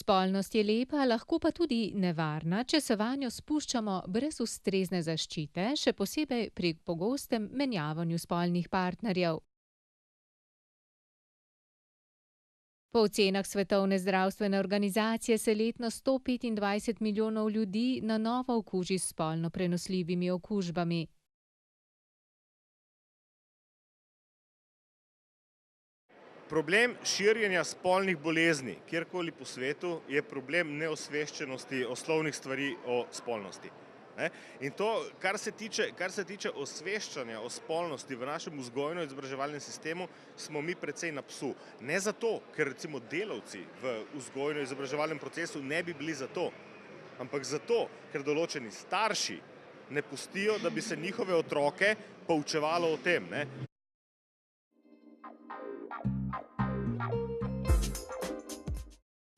Spolnost je lepa, lahko pa tudi nevarna, če se vanjo spuščamo brez ustrezne zaščite, še posebej pri pogostem menjavanju spolnih partnerjev. Po ocenah Svetovne zdravstvene organizacije se letno 125 milijonov ljudi na novo okuži s spolno prenosljivimi okužbami. Problem širjenja spolnih bolezni kjerkoli po svetu je problem neosveščenosti osnovnih stvari o spolnosti. In to, kar se tiče osveščanja o spolnosti v našem vzgojno-izobraževalnem sistemu, smo mi precej na psu. Ne zato, ker recimo delavci v vzgojno-izobraževalnem procesu ne bi bili za to, ampak zato, ker določeni starši ne pustijo, da bi se njihove otroke poučevalo o tem.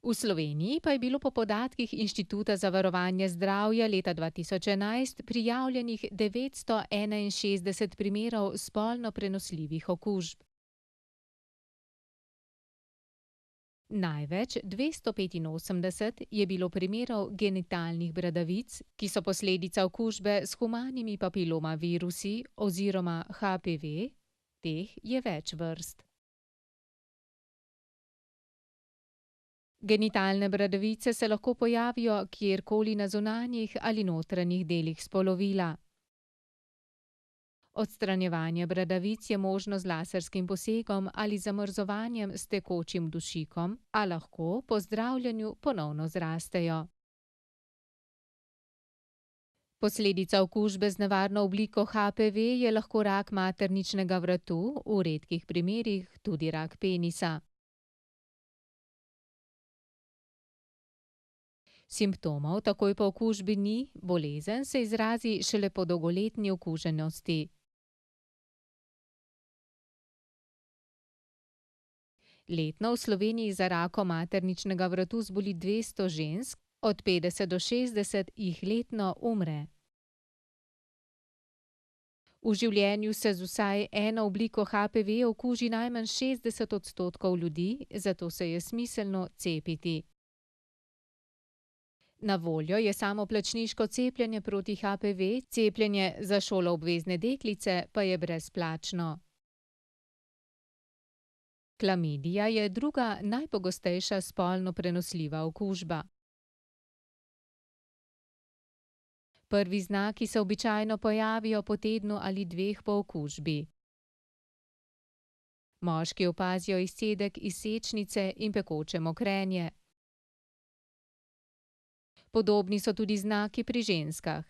V Sloveniji pa je bilo po podatkih Inštituta za varovanje zdravja leta 2011 prijavljenih 961 primerov spolno prenosljivih okužb. Največ, 285, je bilo primerov genitalnih bradavic, ki so posledica okužbe s humanimi papilomavirusi oziroma HPV, teh je več vrst. Genitalne bradavice se lahko pojavijo kjerkoli na zunanjih ali notranjih delih spolovila. Odstranjevanje bradavic je možno z laserskim posegom ali zamrzovanjem s tekočim dušikom, a lahko po zdravljenju ponovno zrastejo. Posledica okužbe z nevarno obliko HPV je lahko rak materničnega vratu, v redkih primerih tudi rak penisa. Simptomov takoj po okužbi ni, bolezen se izrazi šele po dolgoletni okuženosti. Letno v Sloveniji za rakom materničnega vratu zboli 200 žensk, od 50 do 60 jih letno umre. V življenju se z vsaj eno obliko HPV okuži najmanj 60% ljudi, zato se je smiselno cepiti. Na voljo je samoplačniško cepljenje proti HPV, cepljenje za šoloobvezne deklice pa je brezplačno. Klamidija je druga najpogostejša spolno prenosljiva okužba. Prvi znaki se običajno pojavijo po tednu ali dveh po okužbi. Moški opazijo izcedek iz sečnice in pekoče mokrenje. Podobni so tudi znaki pri ženskah.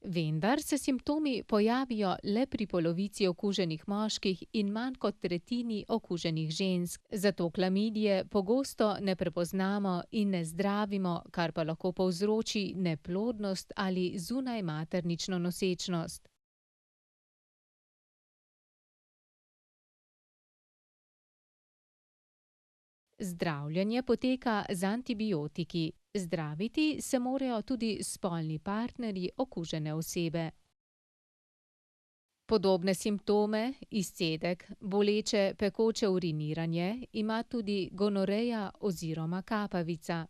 Vendar se simptomi pojavijo le pri polovici okuženih moških in manj kot tretjini okuženih žensk, zato klamidije pogosto ne prepoznamo in ne zdravimo, kar pa lahko povzroči neplodnost ali zunajmaternično nosečnost. Zdravljenje poteka z antibiotiki. Zdraviti se morajo tudi spolni partnerji okužene osebe. Podobne simptome, izcedek, boleče, pekoče uriniranje, ima tudi gonoreja oziroma kapavica.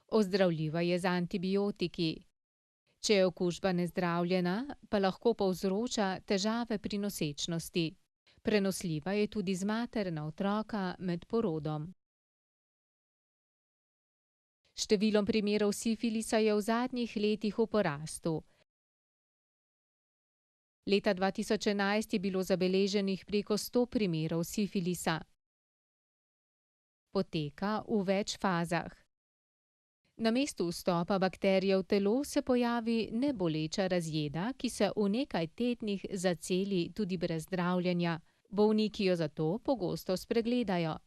Ozdravljiva je z antibiotiki. Če je okužba nezdravljena, pa lahko povzroča težave pri nosečnosti. Prenosljiva je tudi z mater na otroka med porodom. Število primerov sifilisa je v zadnjih letih v porastu. Leta 2011 je bilo zabeleženih preko 100 primerov sifilisa. Poteka v več fazah. Na mestu vstopa bakterije v telo se pojavi neboleča razjeda, ki se v nekaj tednih zaceli tudi brez zdravljenja. Bolniki jo zato pogosto spregledajo.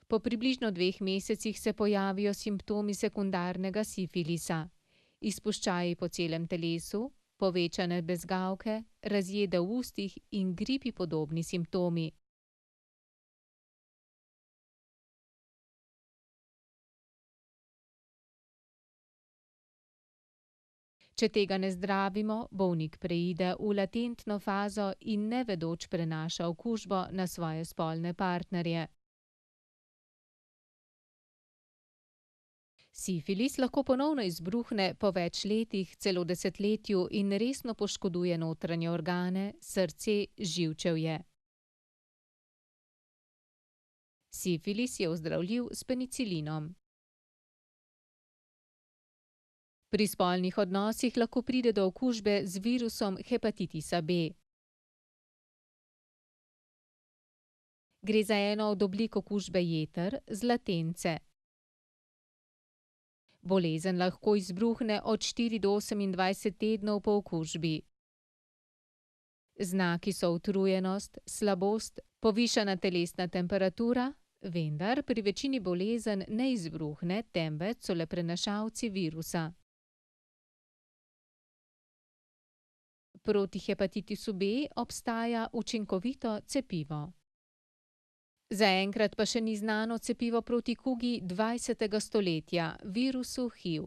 Po približno 2 mesecih se pojavijo simptomi sekundarnega sifilisa. Izpuščaji po celem telesu, povečane bezgavke, razjede v ustih in gripi podobni simptomi. Če tega ne zdravimo, bolnik preide v latentno fazo in nevedoč prenaša okužbo na svoje spolne partnerje. Sifilis lahko ponovno izbruhne po več letih, celo desetletju in resno poškoduje notranje organe, srce, živčevje. Sifilis je ozdravljiv s penicilinom. Pri spolnih odnosih lahko pride do okužbe z virusom hepatitisa B. Gre za eno od oblik okužbe jeter z latence. Bolezen lahko izbruhne od 4 do 28 tednov po okužbi. Znaki so utrujenost, slabost, povišana telesna temperatura, vendar pri večini bolezen ne izbruhne, temveč so le prenašalci virusa. Proti hepatitisu B obstaja učinkovito cepivo. Zaenkrat pa še ni znano cepivo proti kugi 20. stoletja, virusu HIV.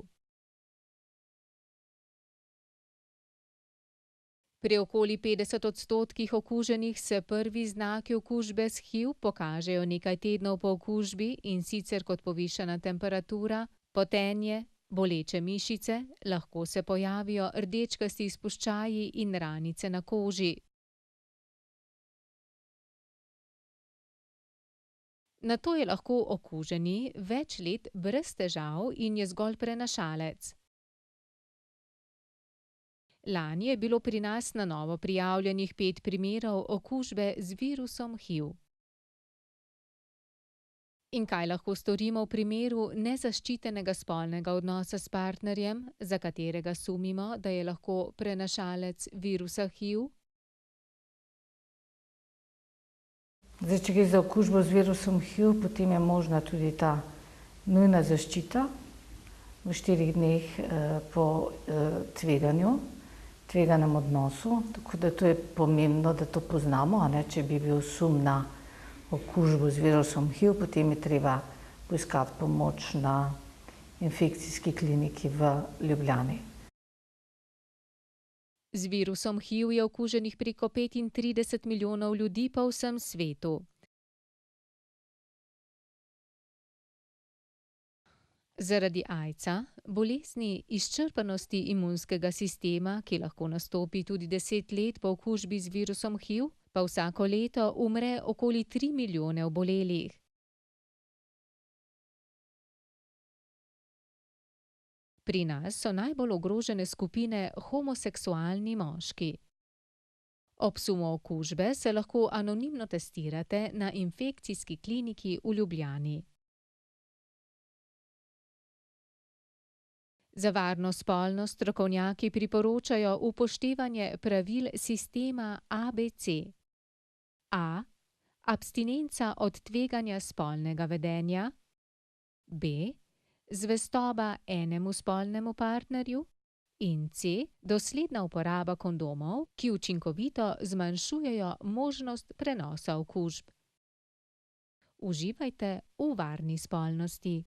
Pri okoli 50% okuženih se prvi znaki okužbe s HIV pokažejo nekaj tednov po okužbi, in sicer kot povišana temperatura, potenje, boleče mišice, lahko se pojavijo rdečkasti izpuščaji in ranice na koži. Nato je lahko okuženi več let brez težav in je zgolj prenašalec. Lani je bilo pri nas na novo prijavljenih 5 primerov okužbe z virusom HIV. In kaj lahko storimo v primeru nezaščitenega spolnega odnosa s partnerjem, za katerega sumimo, da je lahko prenašalec virusa HIV? Zdaj, če gre za okužbo z virusom HIV, potem je možna tudi ta nujna zaščita v 4 dneh po tveganem odnosu. Tako da to je pomembno, da to poznamo, če bi bil sum na okužbo z virusom HIV, potem je treba poiskati pomoč na infekcijski kliniki v Ljubljani. Z virusom HIV je okuženih preko 35 milijonov ljudi po vsem svetu. Zaradi aidsa, bolezni izčrpanosti imunskega sistema, ki lahko nastopi tudi 10 let po okužbi z virusom HIV, pa vsako leto umre okoli 3 milijone obolelih. Pri nas so najbolj ogrožene skupine homoseksualni moški. Ob sumu okužbe se lahko anonimno testirate na infekcijski kliniki v Ljubljani. Za varno spolnost strokovnjaki priporočajo upoštevanje pravil sistema ABC. A. Abstinenca od tveganja spolnega vedenja. B. Zvestoba enemu spolnemu partnerju. In C. Dosledna uporaba kondomov, ki učinkovito zmanjšujejo možnost prenosa okužb. Uživajte v varni spolnosti.